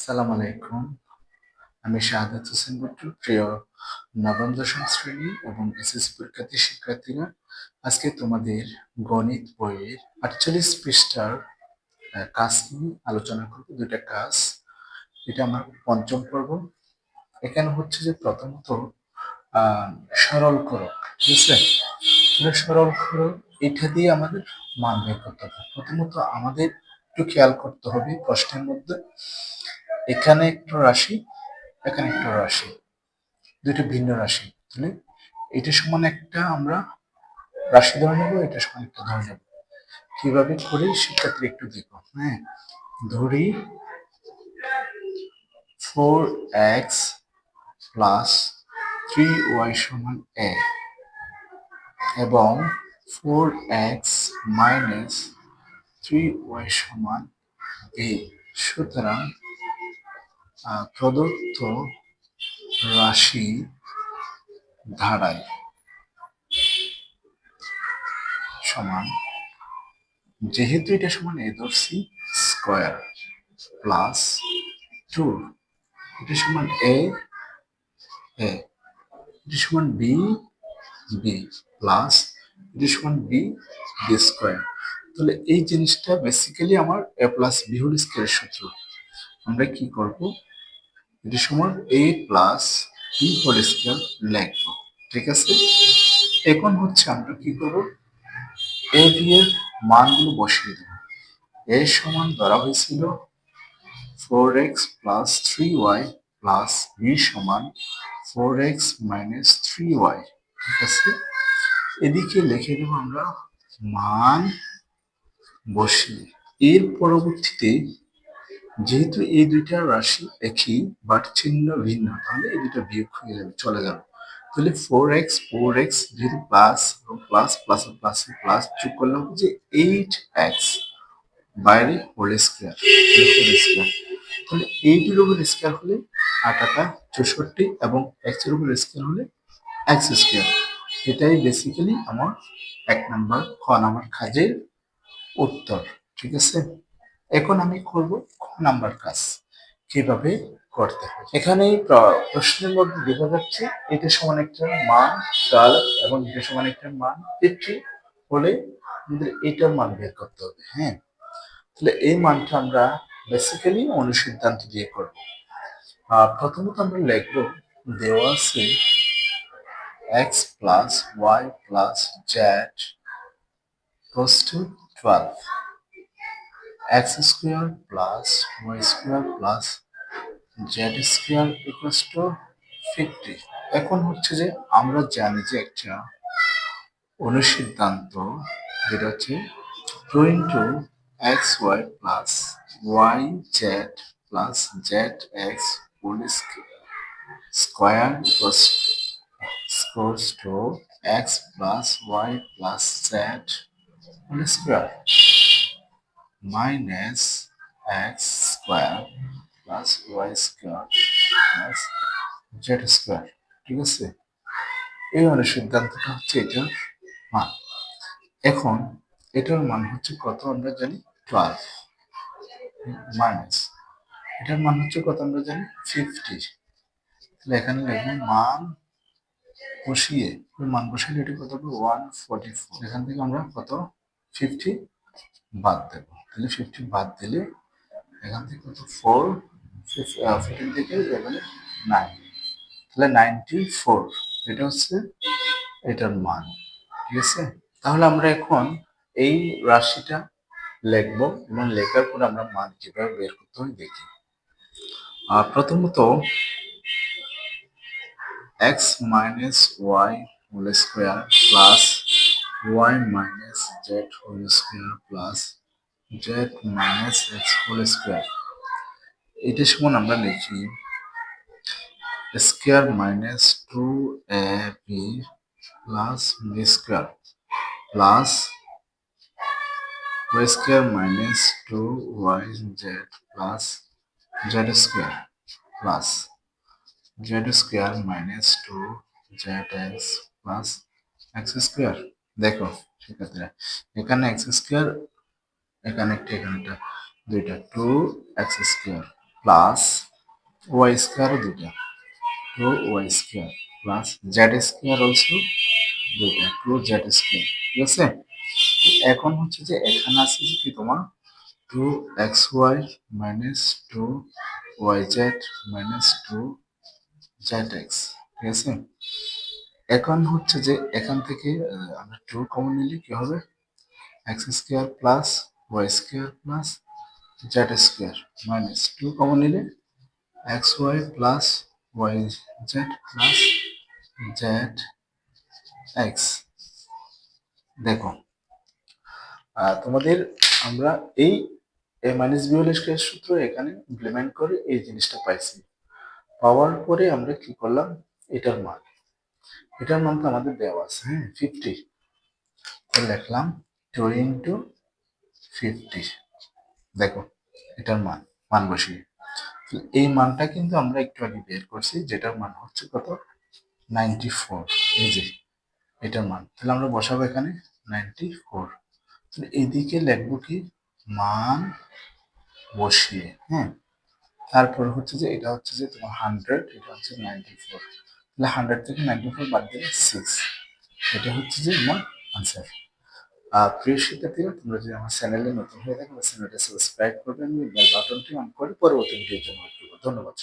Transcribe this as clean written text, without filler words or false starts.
আসসালামু আলাইকুম। আমি শাহাদাত হোসেন বুট্টু, প্রিয় নবম দশম শ্রেণী এবং এসএসসি পরীক্ষার্থী শিক্ষার্থীরা। আজকে তোমাদের গণিত বইয়ের ৪৮ পৃষ্ঠার কাজ নিয়ে আলোচনা করব। দুইটা কাজ, এটা আমার পঞ্চম পর্ব। এখানে হচ্ছে যে প্রথমত সরল করক, ঠিক আছে? সরল করক, এটা দিয়ে আমাদের মান বের করতে হবে। প্রথমত আমাদের একটু খেয়াল করতে হবে প্রশ্নের মধ্যে এখানে একটা রাশি, এখানে একটা রাশি, দুইটা ভিন্ন রাশি। তাহলে এটা সমান একটা আমরা রাশি ধরে নেবো, এটা সমান একটা ধরে নেব। কিভাবে করি শিক্ষার্থী একটু দেখো। হ্যাঁ, ধরি 4x প্লাস 3y সমান a এবং 4x মাইনাস 3y সমান b। সুতরাং প্রদত্ত রাশি ধারায় সমান, যেহেতু এটা সমান a ধরছি, স্কোয়ার প্লাস 2, এটা সমান a, এটা সমান b, প্লাস এটা সমান b স্কোয়ার। তাহলে এই জিনিসটা বেসিক্যালি আমার a প্লাস b হোল স্কোয়ারের সূত্র। আমরা কি করব, এটা সমান a plus b whole square লিখবো, ঠিক আছে? এখন হচ্ছে আমরা কি করব, a b এর মানগুলো বসিয়ে দেব। a সমান ধরা হয়েছিল 4x plus 3y plus b সমান 4x মাইনাস 3y, ঠিক আছে? এদিকে লিখে দেব আমরা মান বসিয়ে। এর পরবর্তীতে যেহেতু এই দুইটা রাশি একই বাট চিহ্ন ভিন্ন, তাহলে এই দুইটা বিয়োগ হয়ে যাবে, চলে যাবে। তাহলে 4x যেহেতু প্লাস এবং প্লাস প্লাস প্লাস প্লাস যোগ করলে হবে যে 8x বাইরে হোল স্কোয়ার, তাহলে 8 এর উপর স্কোয়ার হলে 8 64 এবং x এর উপর স্কোয়ার হলে x স্কোয়ার। এটাই বেসিক্যালি আমার 1 নাম্বার খ নাম্বার কাজের উত্তর, ঠিক আছে? এখন আমি করব খ নাম্বার কাজ কিভাবে করতে হয়। এখানে প্রশ্নের মধ্যে দেখা যাচ্ছে এটা সমান একটা মান 12 এবং এটা সমান একটা মান 50 হলে আমাদের এটার মান বের করতে হবে। হ্যাঁ, তাহলে এই মানটা আমরা বেসিক্যালি অনুসিদ্ধান্ত দিয়ে করব। প্রথমত আমরা লিখব, দেওয়া আছে x plus y plus z equals to 12, x square plus y square plus z square equals to 50। এখন হচ্ছে যে আমরা জানি যে একটা অনুসিদ্ধান্ত, যেটা হচ্ছে 2 into xy plus yz plus zx whole square equals to x plus y plus z whole square minus x square plus y square plus z square, ঠিক আছে? এই অনুসিদ্ধান্তটা হচ্ছে এটার মান। এখন এটার মান হচ্ছে কত আমরা জানি, 12, মাইনাস এটার মান হচ্ছে কত আমরা জানি, 50। তাহলে এখানে লিখবো মান বসিয়ে, মান বসিয়ে এটা কত হবে, 144। এখান থেকে আমরা কত, 50 বাদ দেবো। তাহলে 50 বাদ দিলে এখান থেকে কত, 4, 15 থেকে 9, তাহলে 94। এটা হচ্ছে এটার মান, ঠিক আছে? তাহলে আমরা এখন এই রাশিটা লিখবো এবং লেখার পর আমরা মান কিভাবে বের করতে হয় দেখি। প্রথমত x minus y whole square plus y minus z whole square plus z minus x whole square, এটা সমান আমরা লিখি square minus 2ab plus b square plus y square minus 2yz plus z square plus z square minus 2zx plus x square। দেখো শিক্ষার্থীরা, এখানে x square, এখানে একটা, এখানে একটা, দুইটা 2x square প্লাস ওয়াই স্কোয়ারও দুইটা, two y square plus z square also দুইটা, টু জেড স্কোয়ার। ঠিক আছে, এখন হচ্ছে যে এখানে আছে যে কি তোমার two x y minus two y z minus two z x. ঠিক আছে, এখন হচ্ছে যে এখান থেকে আমরা টু কমন নিলে কি হবে, x square plus y square plus z square minus two common নিলে x y plus y z plus z x. দেখো তোমাদের আমরা এই a minus b whole square সূত্র এখানে ইমপ্লিমেন্ট করে এই জিনিসটা পাইছি। পাওয়ার পরে আমরা কি করলাম, এটার মান, এটার মান তো আমাদের দেওয়া আছে, হ্যাঁ 50, তো লিখলাম 2 ইন্টু 50। দেখো এটার মান, মান বসিয়ে এই মানটা কিন্তু আমরা একটু আগে বের করছি, যেটার মান হচ্ছে কত 94। এই যে এটার মান, তাহলে আমরা বসাবো এখানে 94। এইদিকে লিখবো কি মান বসিয়ে, হ্যাঁ তারপর হচ্ছে যে এটা হচ্ছে যে তোমার 100, এটা হচ্ছে 94, তাহলে 100 থেকে 94 বাদ দিলে 6, এটা হচ্ছে যে আমার আনসার। প্রিয় শিক্ষার্থীরা, তোমরা যদি আমার চ্যানেলে নতুন হয়ে থাকো চ্যানেলটা সাবস্ক্রাইব করবেন, বেল বাটনটি অন করে পরবর্তী ভিডিওর জন্য অপেক্ষা করবে। ধন্যবাদ।